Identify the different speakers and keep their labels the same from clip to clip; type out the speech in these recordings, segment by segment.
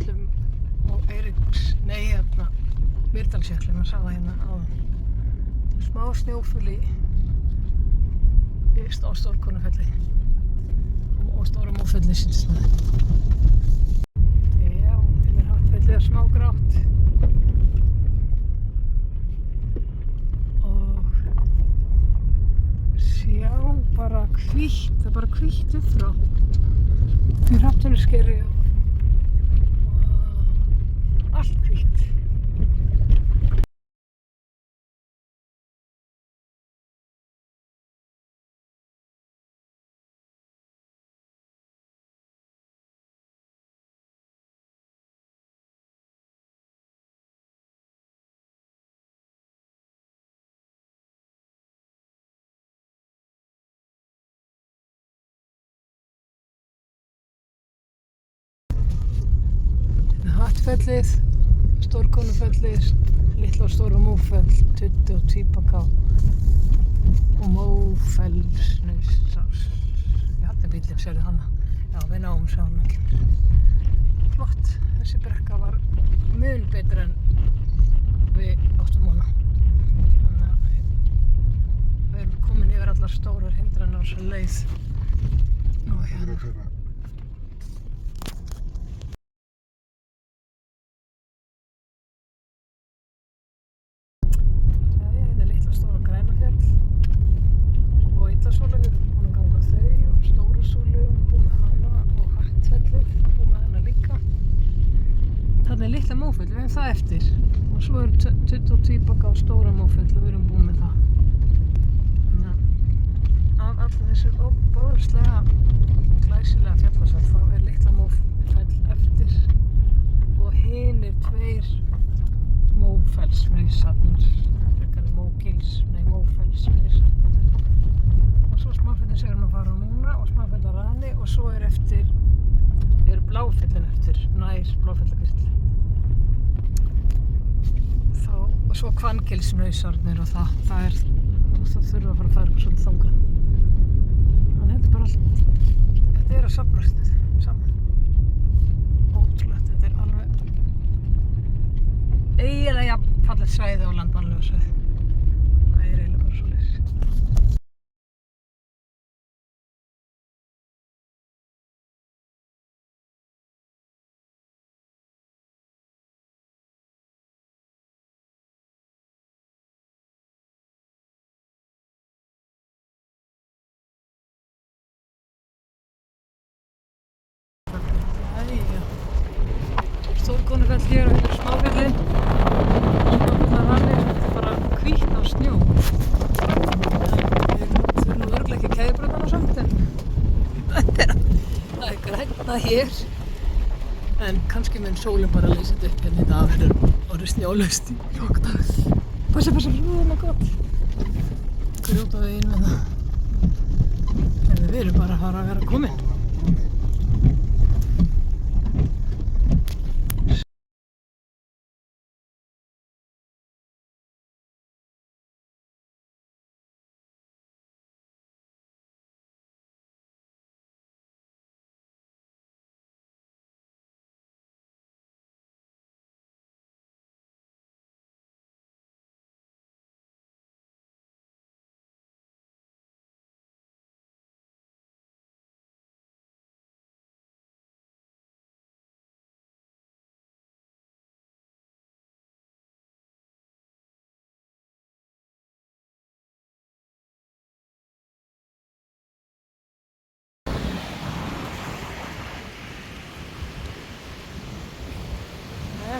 Speaker 1: fjöllum og Mýrdalsjökli, maður sá það hérna áðan. Smá snjóföl á Stórkonufelli og Stóra Mófelli sýnst mér. Já, yfir Hattfelli er smá grátt og sjá bara hvítt, það er bara hvítt upp frá í Hrafnseljaskerri og allt hvítt. Hattfellið, Stórkonufellið, Litla og Stóra Mófell, Tuddi og Tvíbaká og Mófellsnes. Já, þetta er bíllinn, sérðu hana. Já, við náum sjá hana kemur. Flott, þessi brekka var mun betur en við áttum vona. Þannig að við erum komin yfir allar stórar hindranir á þessa leið. Og hérna. Þarna er Litla Mófell, við erum það eftir og svo er Tuddi og Tvíbaká og Stóra Mófell og við erum búin með það. Þannig að af allir þessu óbóðslega glæsilega fjallasvæð þá er Litla Mófell eftir og hinir tveir Mófellshnausarnir, Mófellshnausar. Og svo Smáfellin sem við erum að fara á núna og Smáfellarani og svo er eftir Bláfellin eftir, nær Bláfellakvísl. Og svo Hvanngilshnausarnir og það þurfa að fara svolítið þangað. Þannig þetta er bara allt, þetta er að safnast saman. Ótrúlegt, þetta er alveg eiginlega jafn fallegt svæði og landmannlegu svæði. Það er eiginlega bara svoleiðis. Stórkonufell hér og hérna er Smáfellin. Smáfellarani, þetta er bara hvítt á snjó. Við þurfum nú örugglega ekki keðjubrautana samt en það er grænna hér. En kannski mun sólin bara leysa þetta upp hérna í dag, verður orðið snjólaust í lok dags. Passa, rúðuna gott. Grjóta veginn með það. Við erum bara að fara að vera komin.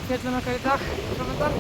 Speaker 1: Fjöllin okkar í dag, framöndan.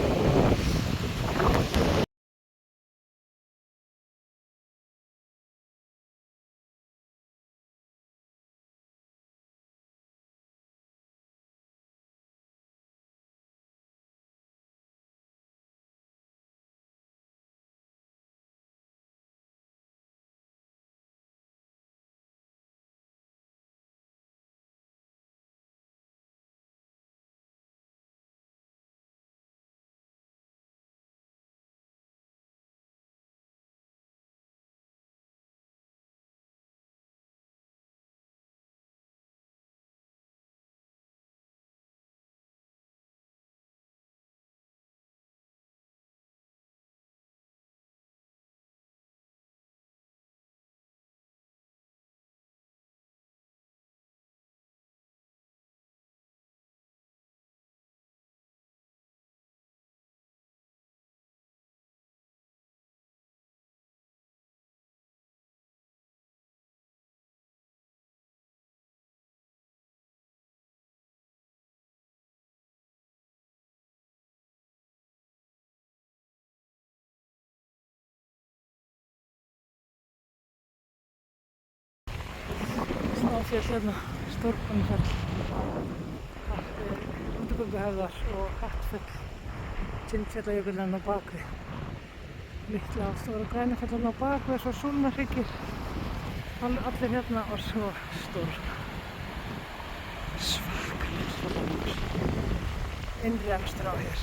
Speaker 1: Ránafjöll hérna, Stórkonufell, Útigönguhöfðar og Hattfell, Tindfjallajökull hérna á bakvið. Litla og Stóra Grænafell hérna á bakvið, svo Súlnahryggir, allir hérna og svo stór. Svakalega fallegur. Innri akstur á hér.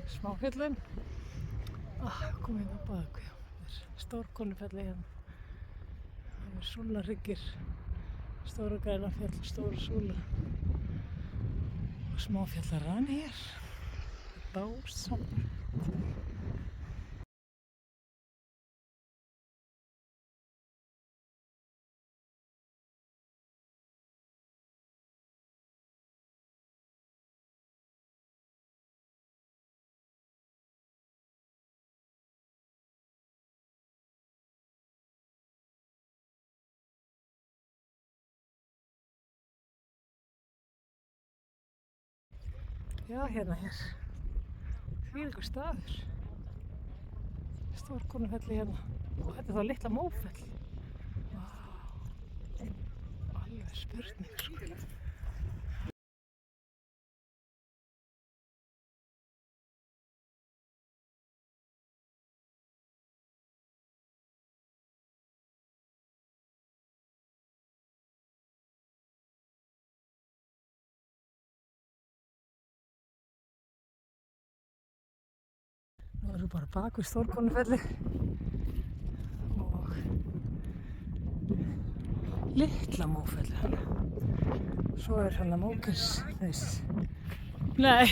Speaker 1: Smáfjöllin. Komum hérna á bakvið. Stórkonufelli hérna. Það er Súlnahryggir, Stóra Grænafjall, Stóra Súla og Smáfjallarann hér. Dásamlegt. Já, hérna hér. Þvílíkur staður. Stórkonufelli hérna. Og þetta er þá litla Mófell. Alveg spurning, sko. Nú erum við bara bak við Stórkonufelli og litla Mófelli hérna. Svo er hérna Mógilsnes. Nei.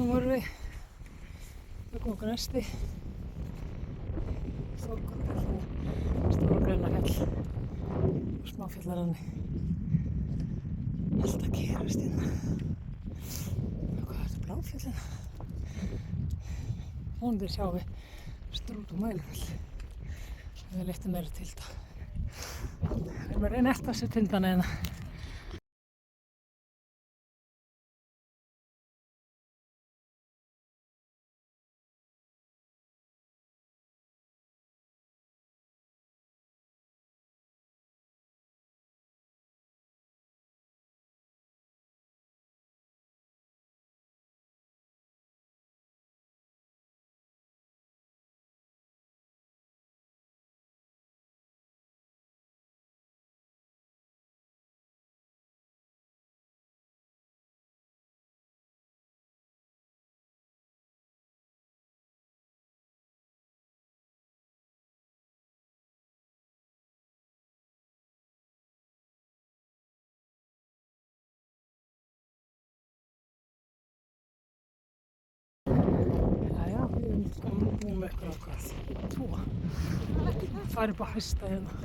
Speaker 1: Þarna vorum við Gungnesti, Þórkallafjall, Stóra-Grænafjall og Smáfjallaranni. Allt að gerast hérna. Og hvað er þetta, Bláfjallina? Vonandi sjáum við Strút og Mælifell. Við leittum meira til þetta. Við erum að reyna eftir þessu tindana hérna. Jæja, við erum búin með ykkur á hvað? 2. Það er bara hæsta hérna.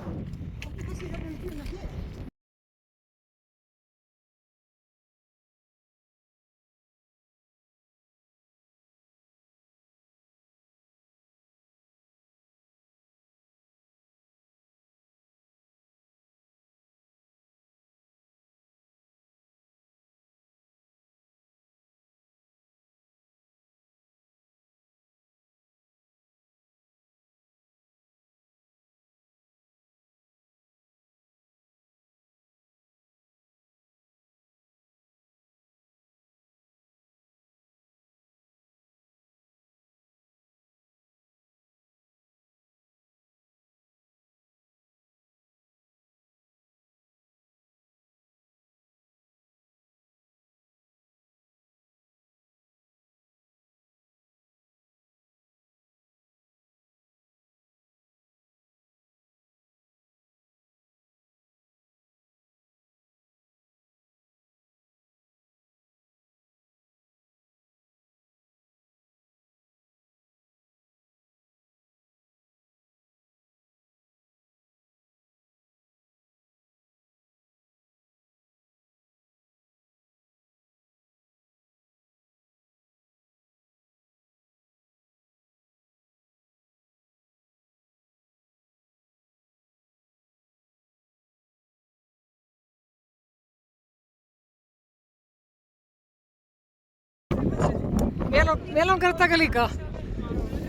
Speaker 1: Mér langar að taka líka.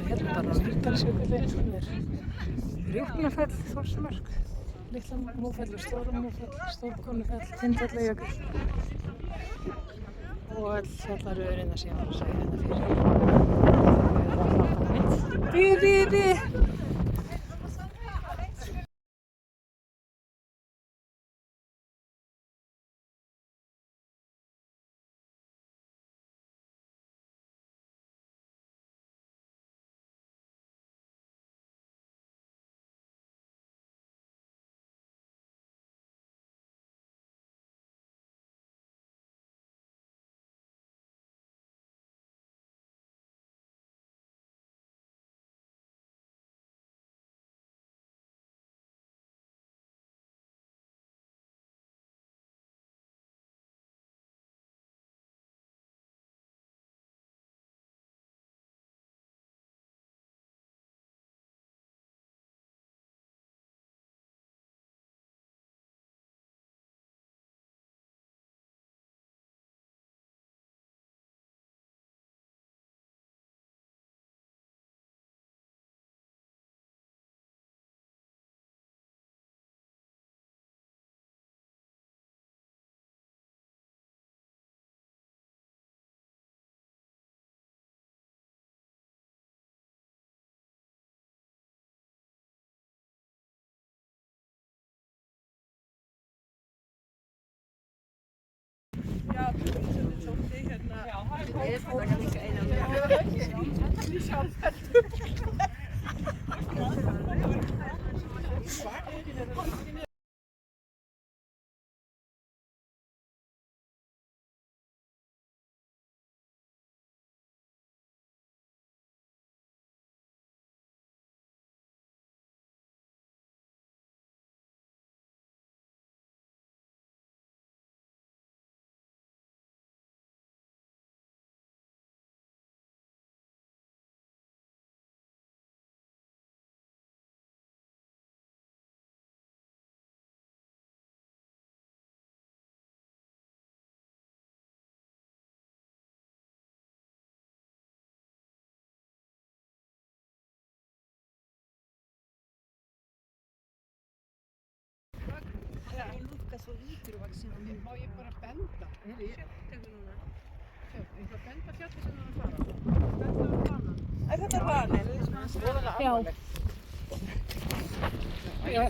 Speaker 1: Hérna bara á Mýrdalsjökulli, Rjúpnafell, Þórsmörk, Litla Mófell, Stóra Mófell, Stórkonufell, Tindvallajökull og öll fjallaröðurinn sem ég var að segja hérna fyrir. Bíði! Ja,
Speaker 2: svo lítur og vaxin. Má ég bara benda? Heyrðu,
Speaker 1: Tekur núna.
Speaker 2: ég ætla að benda fjalli sem við erum að fara. Benda á hana.
Speaker 3: Þetta er hranin, voðalega
Speaker 1: Já.
Speaker 3: alvarlegt.
Speaker 1: Já.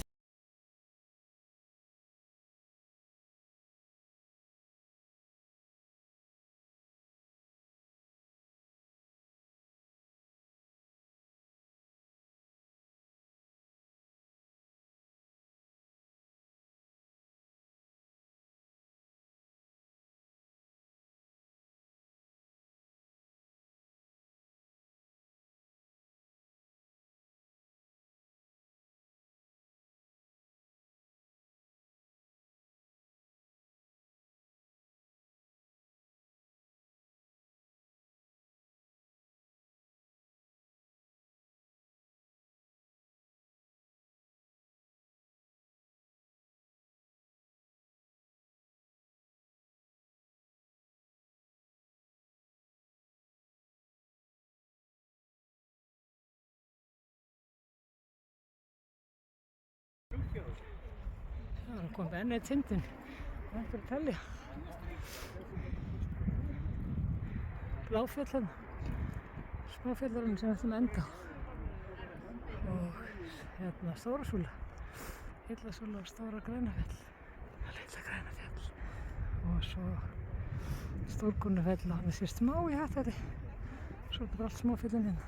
Speaker 1: Það er komið enn eitt tindin. Það er að telja. Bláfjöll hérna. Smáfjöllurinn sem við ætlum að enda á. Og hérna Stórasúla. Hillasúla og Stóra Grænafjall. Litla Grænafjall. Og svo Stórkunnafjall og þessi smá í Hattfelli. Svo er þetta bara allt smáfjöllin hérna.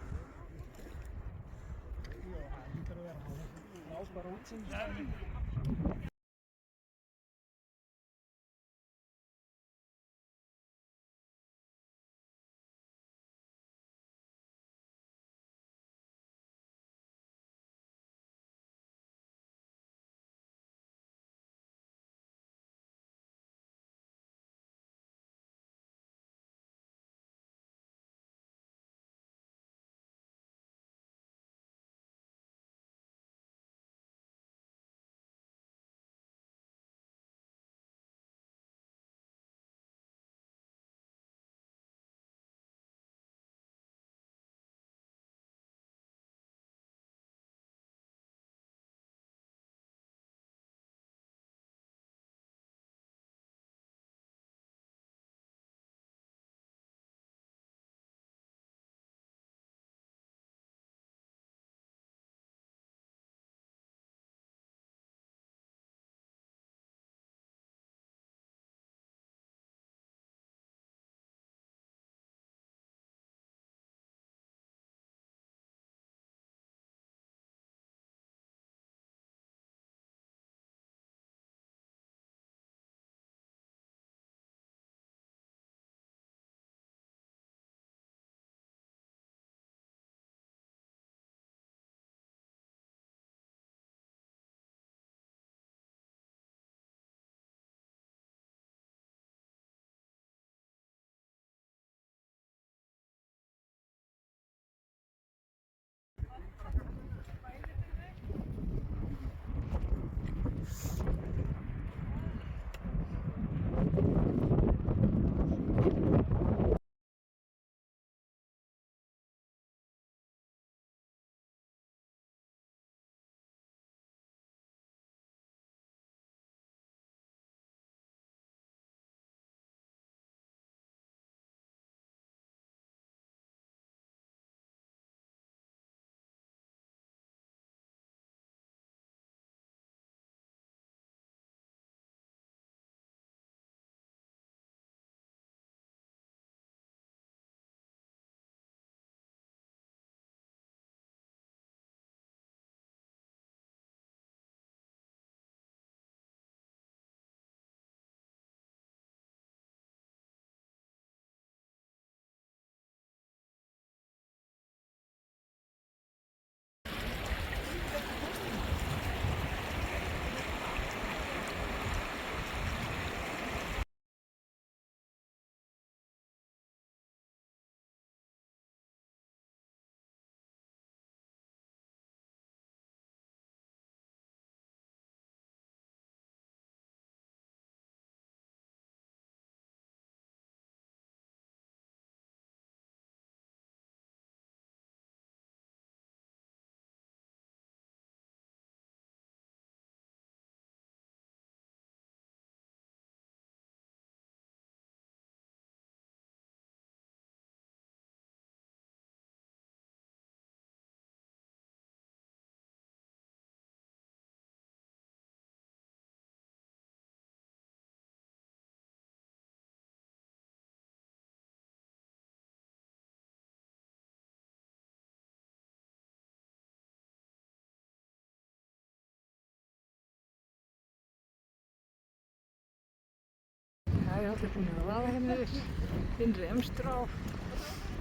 Speaker 1: ég er allir búin að vaða hérna yfir innri Emstrá.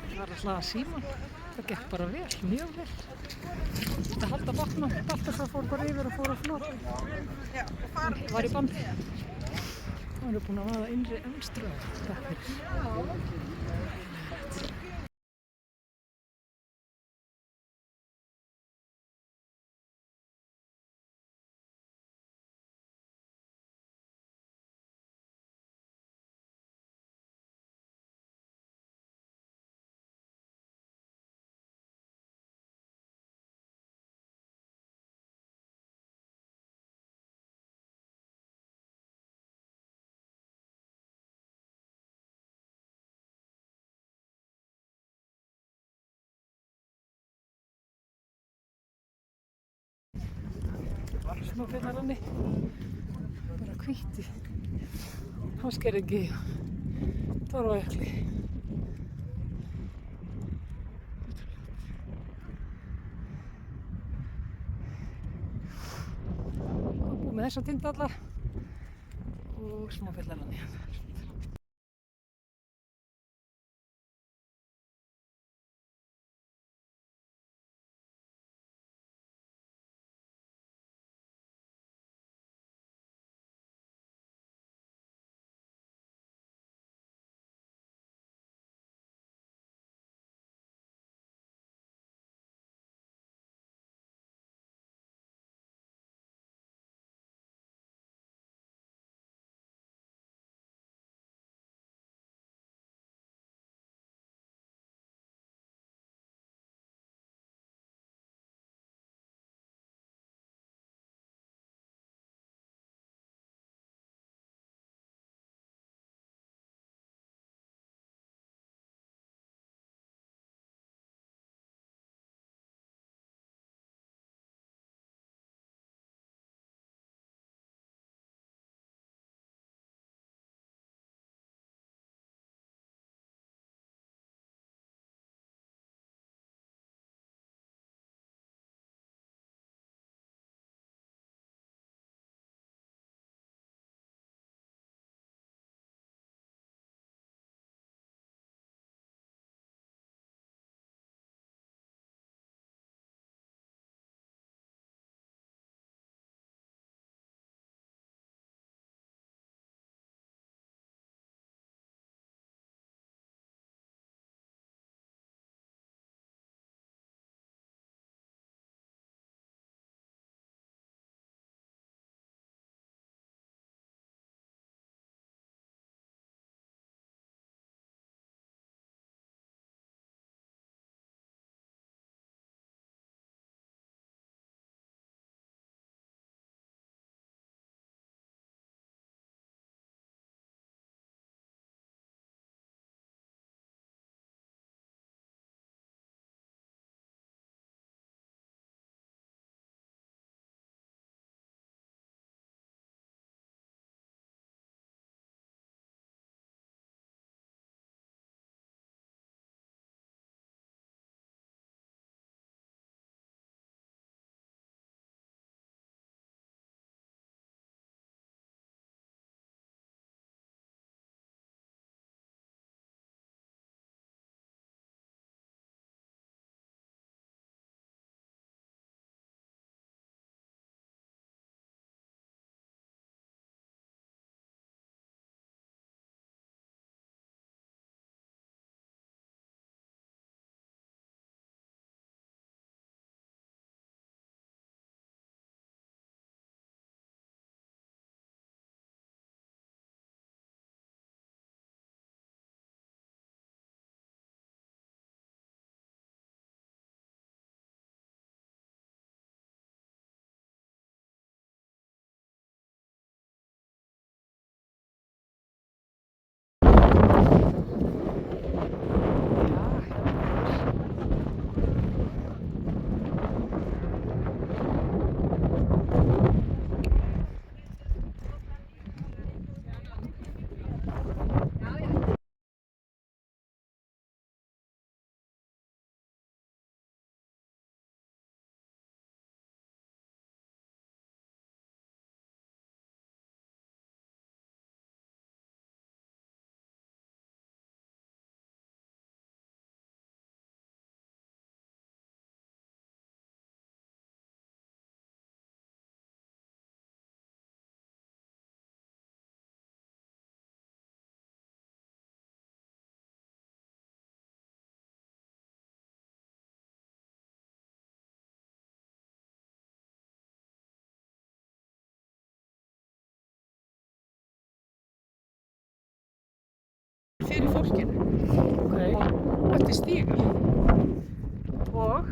Speaker 1: Það var að hlaða síman. Það gekk bara vel, mjög vel. Þetta halda bátnum, Baltasar fór bara yfir og fór að flota. Hann var í bandi. Hann er búin að vaða innri Emstrá. Takk fyrir. Smáfjallaranni, bara hvítt í Ásgerðingi og Torfajökli. Búið með þessa Tindalla og Smáfjallaranni.
Speaker 2: torkinu.
Speaker 1: Ok.
Speaker 2: Þetta er stígar.
Speaker 1: Og?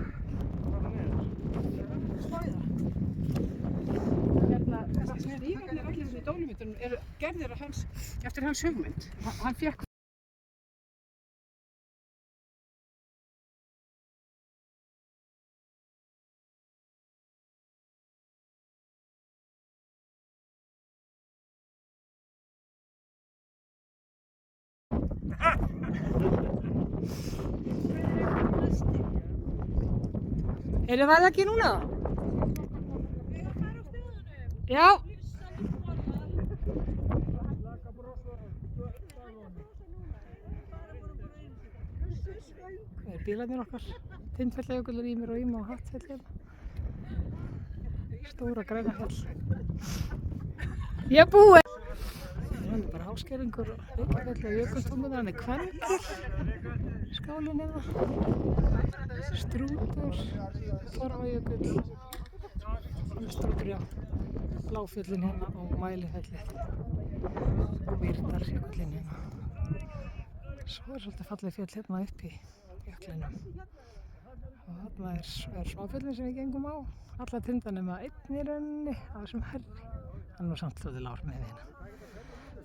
Speaker 2: Hérna, stígarnir allir þessu Dólómítum eru gerðir af eftir hans hugmynd. Hann fékk
Speaker 1: Erum við ekki núna? Já. Hvað er bílarnir okkar? Tindfjallajökull er Ýmir og Ýma og Hattfell hérna. Stóra Grænafjall. Ég er búinn! Það er bara Háskeringur, Reykjafjall og Jökultúnir, hann er Kvenkur, skálinn hérna, Strútur, Torfajökull, Strútur, já, Bláfjöllin hérna og Mælifellið og Mýrdalsjökullin hérna. Svo er svolítið falleg fjöll hérna upp í jöklinum og þarna er Smáfjöllin sem við gengum á, alla tindan nema einn í rauninni af þessum herri, hann er nú samt svolítið lár með hérna.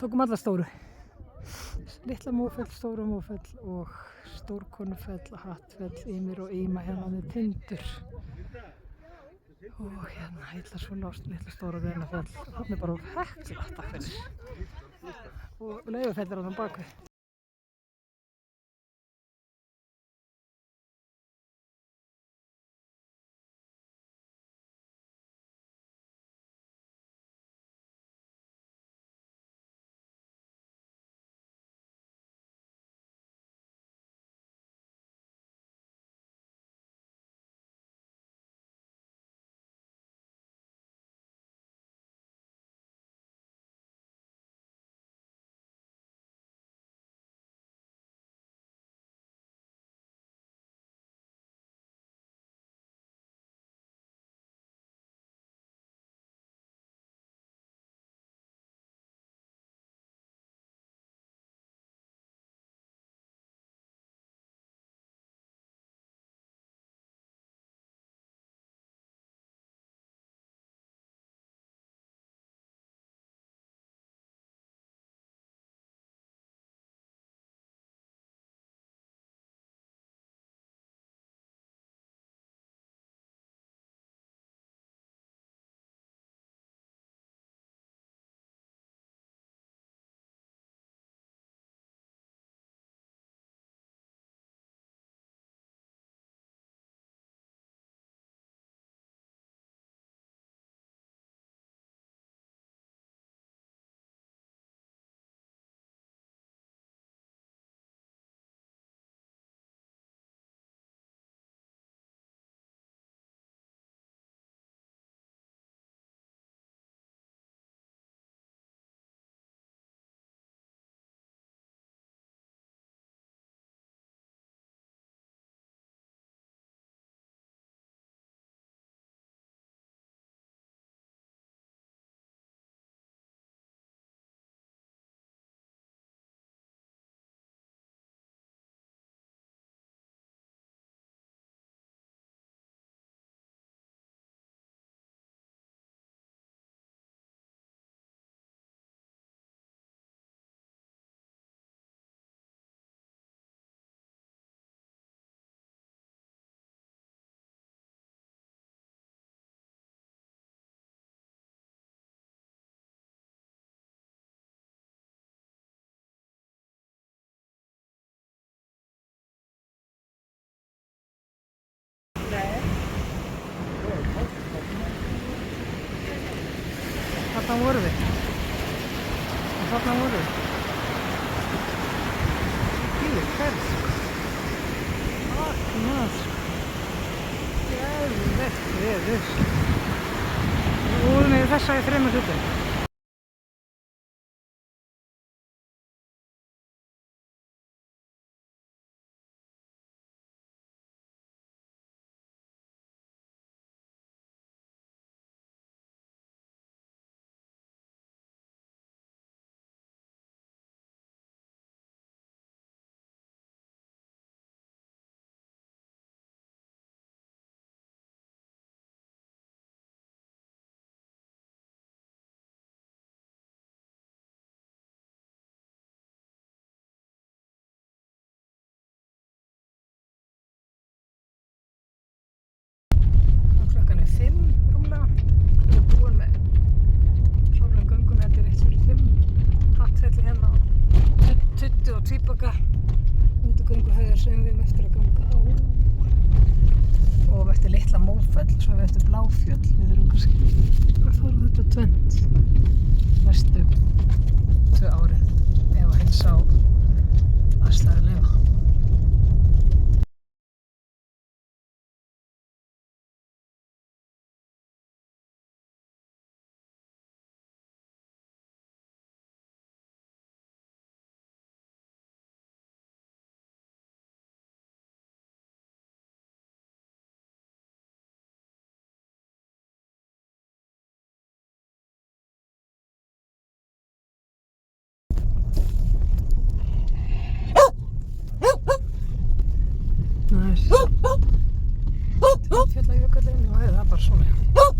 Speaker 1: Tókum alla stóru. Litla Mófell, Stóra Mófell og Stórkonufell, Hattfell, Ýmir og Ýma hérna með Tindur. Og hérna Heillasvöll, Litla Stóra Grænafjall. Þarna er bara Hekla, takk fyrir. Og Laufafell er þarna bakvið. Þarna vorum við. Og þarna vorum við. Fílið, hverð. Magnað. Geðveikt veður. Við vorum með þessa í 3 hlutum. ganga útugönguhaugar sem við erum eftir að ganga á og eftir litla Mófell og svo eftir Bláfjöll. Við erum kannski að fara þetta tvennt næstu 2 árin ef að heilsa á aðstæður leyfa. Það er Tindfjallajökullinn og það er bara svona.